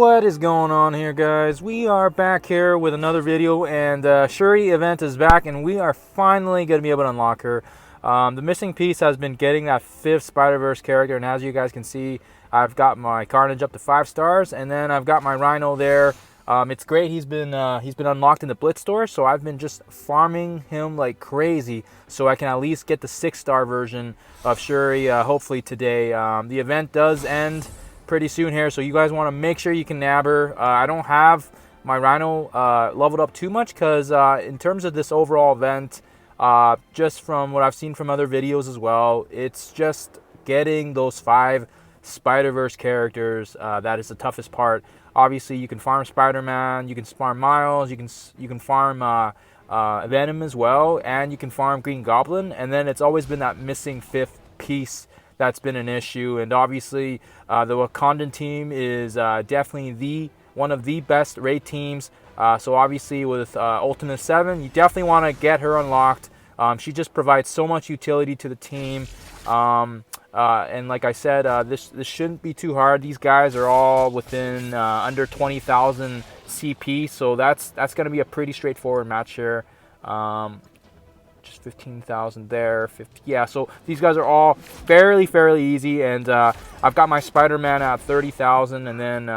What is going on here, guys? We are back here with another video, and Shuri event is back, and we are finally going to be able to unlock her. The missing piece has been getting that 5th Spider-Verse character, and as you guys can see, I've got my Carnage up to 5 stars, and then I've got my Rhino there. It's great. He's been unlocked in the Blitz store, so I've been just farming him like crazy, so I can at least get the 6-star version of Shuri. Hopefully today. The event does end pretty soon here, so you guys want to make sure you can nab her. I don't have my Rhino leveled up too much because in terms of this overall event, just from what I've seen from other videos as well, it's just getting those 5 Spider-Verse characters that is the toughest part. Obviously, you can farm Spider-Man, you can farm Miles, you can farm Venom as well, and you can farm Green Goblin, and then it's always been that missing 5th piece that's been an issue. And obviously the Wakandan team is definitely one of the best raid teams, so obviously with Ultimate 7, you definitely want to get her unlocked. She just provides so much utility to the team, and like I said, this shouldn't be too hard. These guys are all within under 20,000 CP, so that's going to be a pretty straightforward match here. Just 15,000 there, 50, yeah, so these guys are all fairly easy, and I've got my Spider-Man at 30,000, and then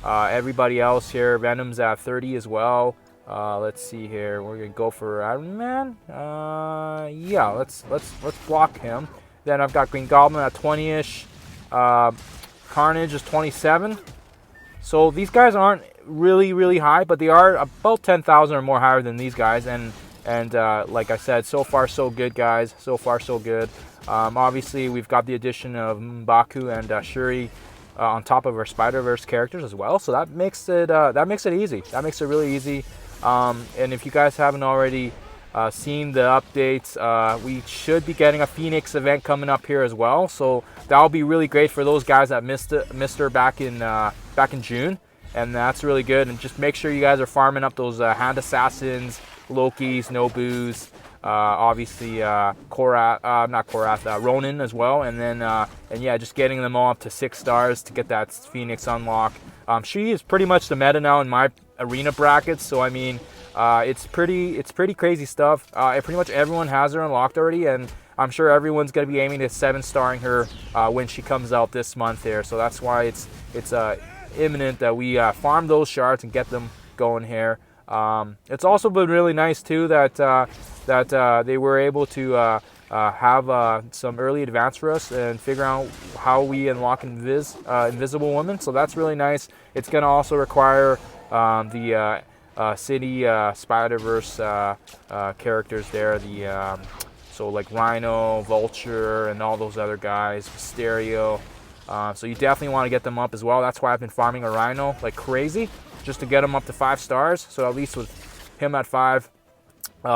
everybody else here, Venom's at 30 as well. Let's see here, we're gonna go for Iron Man. Yeah, let's block him. Then I've got Green Goblin at 20-ish, Carnage is 27. So these guys aren't really high, but they are about 10,000 or more higher than these guys, and like I said, so far so good, guys. So far so good. Obviously, we've got the addition of M'Baku and Shuri on top of our Spider-Verse characters as well. So that makes it easy. That makes it really easy. And if you guys haven't already seen the updates, we should be getting a Phoenix event coming up here as well. So that'll be really great for those guys that missed her back in June, and that's really good. And just make sure you guys are farming up those hand assassins, Lokis, Nobus, obviously Ronin as well, and then and yeah, just getting them all up to 6 stars to get that Phoenix unlock. She is pretty much the meta now in my arena brackets, so I mean, it's pretty crazy stuff. Pretty much everyone has her unlocked already, and I'm sure everyone's going to be aiming to 7-starring her when she comes out this month here. So that's why it's imminent that we farm those shards and get them going here. It's also been really nice too that they were able to have some early advance for us and figure out how we unlock Invisible Woman. So that's really nice. It's going to also require the City Spider-Verse characters there. So like Rhino, Vulture, and all those other guys, Mysterio. So you definitely want to get them up as well. That's why I've been farming a Rhino like crazy, just to get him up to 5 stars. So at least with him at 5,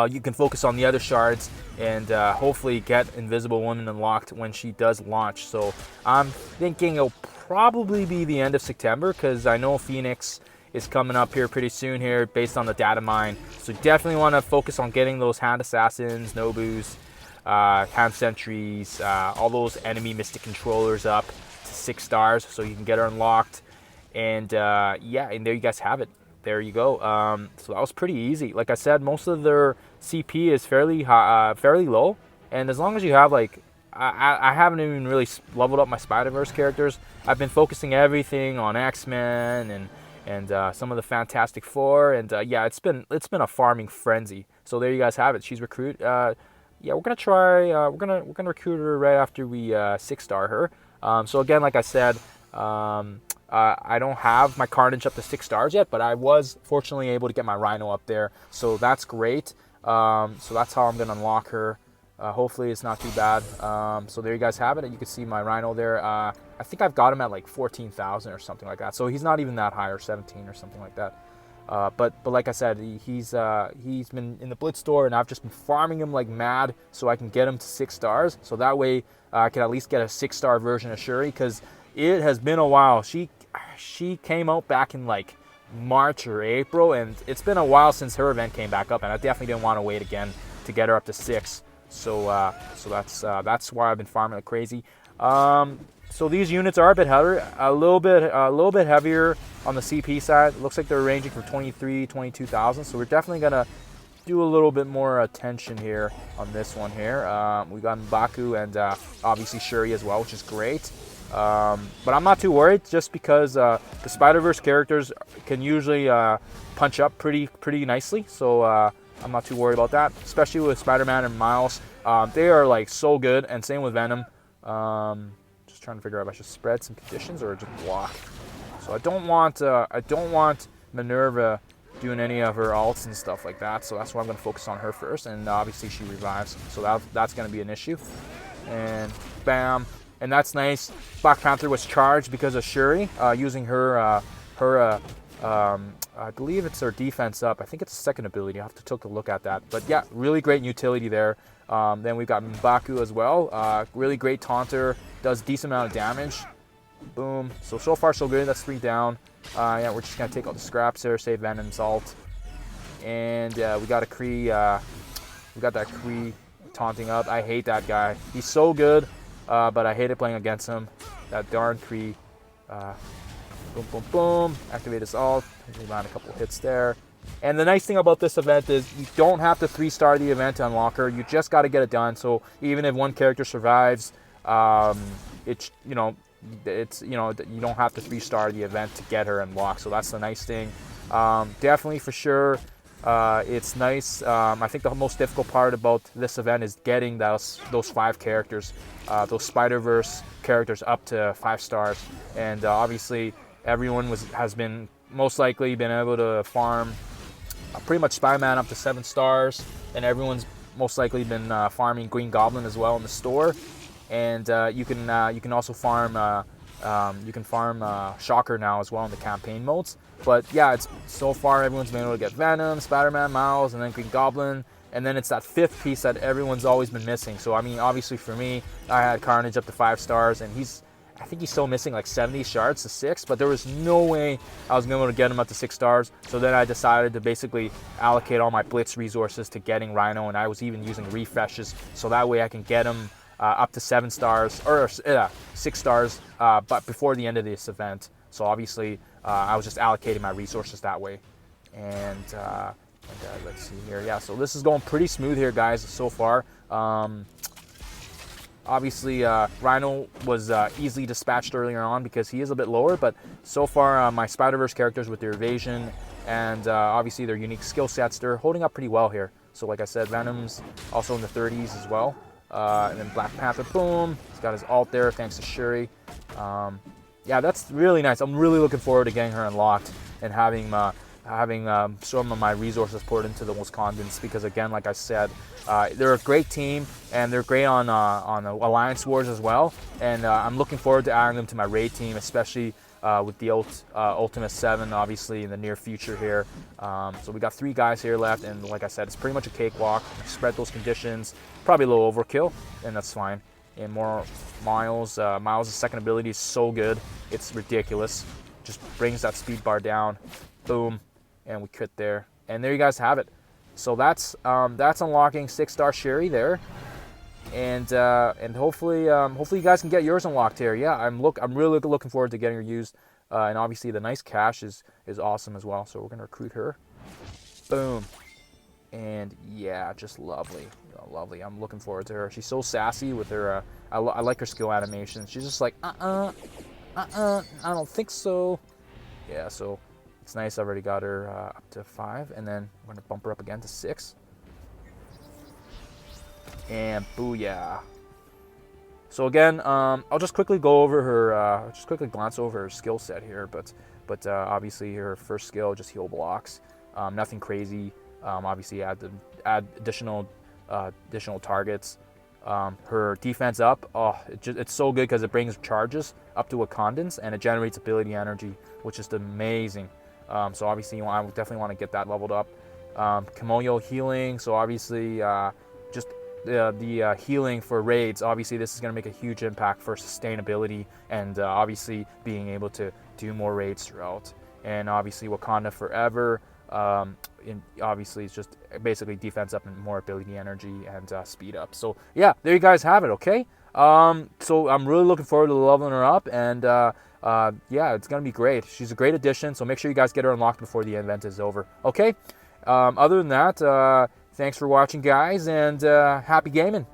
you can focus on the other shards and hopefully get Invisible Woman unlocked when she does launch. So I'm thinking it'll probably be the end of September, because I know Phoenix is coming up here pretty soon here based on the data mine. So definitely want to focus on getting those hand assassins, Nobus, hand sentries, all those enemy mystic controllers up to 6 stars so you can get her unlocked. And yeah, and there you guys have it. There you go. So that was pretty easy. Like I said, most of their CP is fairly high, fairly low, and as long as you have like, I haven't even really leveled up my Spider-Verse characters. I've been focusing everything on X-Men and some of the Fantastic Four, and yeah, it's been a farming frenzy. So there you guys have it. She's recruit. Yeah, we're gonna try. We're gonna recruit her right after we 6-star her. So again, like I said, I don't have my Carnage up to 6 stars yet, but I was fortunately able to get my Rhino up there, so that's great. So that's how I'm gonna unlock her. Hopefully it's not too bad. So there you guys have it. You can see my Rhino there. I think I've got him at like 14,000 or something like that. So he's not even that high, or 17 or something like that. But like I said, he's been in the Blitz store, and I've just been farming him like mad so I can get him to 6 stars. So that way I can at least get a 6-star version of Shuri, because it has been a while. She came out back in like March or April, and it's been a while since her event came back up, and I definitely didn't want to wait again to get her up to 6. So that's why I've been farming like crazy. So these units are a bit heavier, a little bit heavier on the CP side. It looks like they're ranging from 23, 22,000. So we're definitely gonna do a little bit more attention here on this one here. We got M'Baku and obviously Shuri as well, which is great. But I'm not too worried, just because the Spider-Verse characters can usually punch up pretty nicely. So I'm not too worried about that, especially with Spider-Man and Miles. They are like so good, and same with Venom. Just trying to figure out if I should spread some conditions or just block. So I don't want Minerva doing any of her alts and stuff like that. So that's why I'm going to focus on her first, and obviously she revives. So that's going to be an issue. And bam. And that's nice. Black Panther was charged because of Shuri using her I believe it's her defense up. I think it's a second ability. I have to take a look at that. But yeah, really great utility there. Then we've got M'Baku as well. Really great taunter. Does decent amount of damage. Boom. So far so good. That's 3 down. Yeah, we're just gonna take all the scraps here. Save Venom's ult. And we got a Kree. We got that Kree taunting up. I hate that guy. He's so good. But I hated playing against him. That darn Kree. Boom, boom, boom. Activate his ult. We land a couple hits there. And the nice thing about this event is you don't have to 3-star the event to unlock her. You just got to get it done. So even if one character survives, you don't have to 3-star the event to get her unlocked. So that's the nice thing. Definitely for sure. It's nice. I think the most difficult part about this event is getting those 5 characters, those Spider-Verse characters up to 5 stars. And obviously everyone has been most likely been able to farm pretty much Spider-Man up to 7 stars, and everyone's most likely been farming Green Goblin as well in the store. And you can also farm Shocker now as well in the campaign modes. But yeah, it's so far everyone's been able to get Venom, Spider-Man, Miles, and then Green Goblin. And then it's that 5th piece that everyone's always been missing. So I mean, obviously for me, I had Carnage up to 5 stars, and I think he's still missing like 70 shards to 6, but there was no way I was going to be able to get him up to 6 stars. So then I decided to basically allocate all my Blitz resources to getting Rhino, and I was even using refreshes, so that way I can get him up to 7 stars, or 6 stars, but before the end of this event. So obviously I was just allocating my resources that way. And let's see here. Yeah, so this is going pretty smooth here, guys, so far. Obviously, Rhino was easily dispatched earlier on because he is a bit lower, but so far my Spider-Verse characters with their evasion and obviously their unique skill sets, they're holding up pretty well here. So like I said, Venom's also in the 30s as well. And then Black Panther, boom, he's got his ult there thanks to Shuri. Yeah, that's really nice. I'm really looking forward to getting her unlocked and having some of my resources poured into the Wakandans, because again, like I said, they're a great team and they're great on Alliance Wars as well. And I'm looking forward to adding them to my raid team, especially with the Ultimate 7 obviously in the near future here. So we got 3 guys here left, and like I said, it's pretty much a cakewalk. Spread those conditions, probably a little overkill, and that's fine. And more Miles. Miles' second ability is so good, it's ridiculous. Just brings that speed bar down. Boom, and we quit there. And there you guys have it. So that's unlocking 6-star Shuri there. And hopefully you guys can get yours unlocked here. Yeah, I'm really looking forward to getting her used. And obviously the nice cash is awesome as well. So we're gonna recruit her. Boom. And yeah, just lovely, lovely. I'm looking forward to her. She's so sassy with her. I like her skill animation. She's just like I don't think so. Yeah, so it's nice. I already got her up to 5, and then I'm gonna bump her up again to 6. And booyah. So again, I'll just quickly go over her, just quickly glance over her skill set here, but obviously her first skill, just heal blocks, nothing crazy. Obviously add additional targets. Her defense up, it's so good because it brings charges up to Wakandans and it generates ability energy, which is amazing. So obviously I would definitely want to get that leveled up. Kimoyo healing, so obviously just the healing for raids, obviously this is going to make a huge impact for sustainability and obviously being able to do more raids throughout. And obviously Wakanda Forever, obviously it's just basically defense up and more ability, energy, and speed up. So yeah, there you guys have it. Okay. So I'm really looking forward to leveling her up, and yeah, it's gonna be great. She's a great addition. So make sure you guys get her unlocked before the event is over. Okay. Other than that, thanks for watching, guys, and happy gaming.